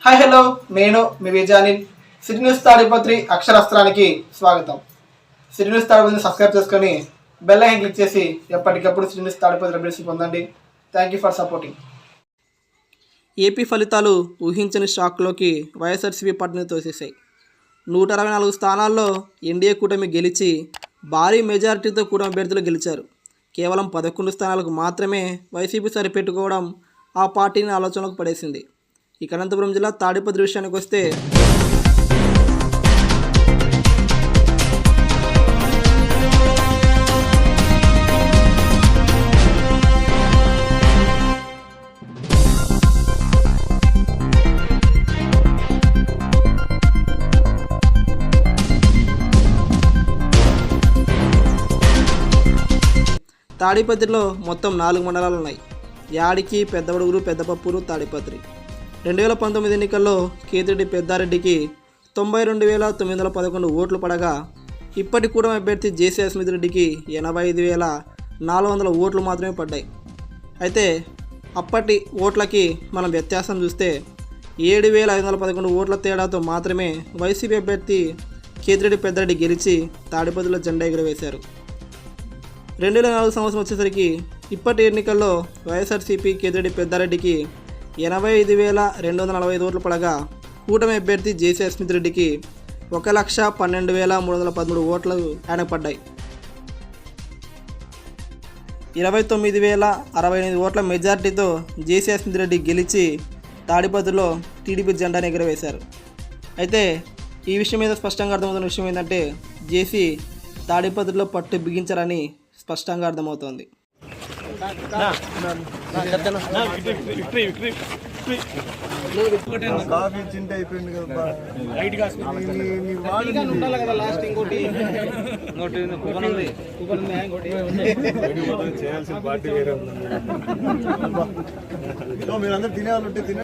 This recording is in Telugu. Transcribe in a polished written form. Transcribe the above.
హాయ్ హలో, నేను మీ విజయానిల్. సిటీ న్యూస్ తాడిపత్రి అక్షరాస్త్రానికి స్వాగతం. సిటీ న్యూస్ తాడిపత్రిని సబ్స్క్రైబ్ చేసుకొని బెల్ ఐకాన్ క్లిక్ చేసి ఎప్పటికప్పుడు సిటీ న్యూస్ తాడిపత్రి అప్డేట్స్ పొందండి. Thank you for supporting. AP ఫలితాలు ఊహించని షాక్లోకి వైఎస్ఆర్సీపీ పార్టీని తోసేశాయి. 164 స్థానాల్లో ఎన్డీఏ కూటమి గెలిచి భారీ మెజారిటీతో కూటమి అభ్యర్థులు గెలిచారు. కేవలం 11 స్థానాలకు మాత్రమే వైసీపీ సరిపెట్టుకోవడం ఆ పార్టీని ఆలోచనలకు పడేసింది. ఇక అనంతపురం జిల్లా తాడిపత్రి విషయానికి వస్తే తాడిపత్రిలో మొత్తం 4 మండలాలు ఉన్నాయి. యాడికి, పెద్దవడుగురు, పెద్దపప్పూరు, తాడిపత్రి. 2019 ఎన్నికల్లో కేతిరెడ్డి పెద్దారెడ్డికి 92,911 ఓట్లు పడగా ఇప్పటి కూటమి అభ్యర్థి జేసీ అస్మిత్ రెడ్డికి 85,400 ఓట్లు మాత్రమే పడ్డాయి. అయితే అప్పటి ఓట్లకి మనం వ్యత్యాసం చూస్తే 7,511 ఓట్ల తేడాతో మాత్రమే వైసీపీ అభ్యర్థి కేతిరెడ్డి పెద్దారెడ్డి గెలిచి తాడిపత్రిలో జెండా ఎగురవేశారు. 2004 సంవత్సరం వచ్చేసరికి ఇప్పటి ఎన్నికల్లో వైఎస్ఆర్సీపీ కేతిరెడ్డి పెద్దారెడ్డికి 85,245 ఓట్లు పడగా కూటమి అభ్యర్థి జేసీ అస్మిత్ రెడ్డికి 1,12,313 ఓట్లు ఆయనకు పడ్డాయి. 29,068 ఓట్ల మెజార్టీతో జేసీ అస్మిత్ రెడ్డి గెలిచి తాడిపత్రిలో టీడీపీ జెండాను ఎగురవేశారు. అయితే ఈ విషయం మీద స్పష్టంగా అర్థమవుతున్న విషయం ఏంటంటే జేసీ తాడిపత్రిలో పట్టు బిగించారని స్పష్టంగా అర్థమవుతోంది. మీరందరూ తినేవాళ్ళు ఉంటే తినే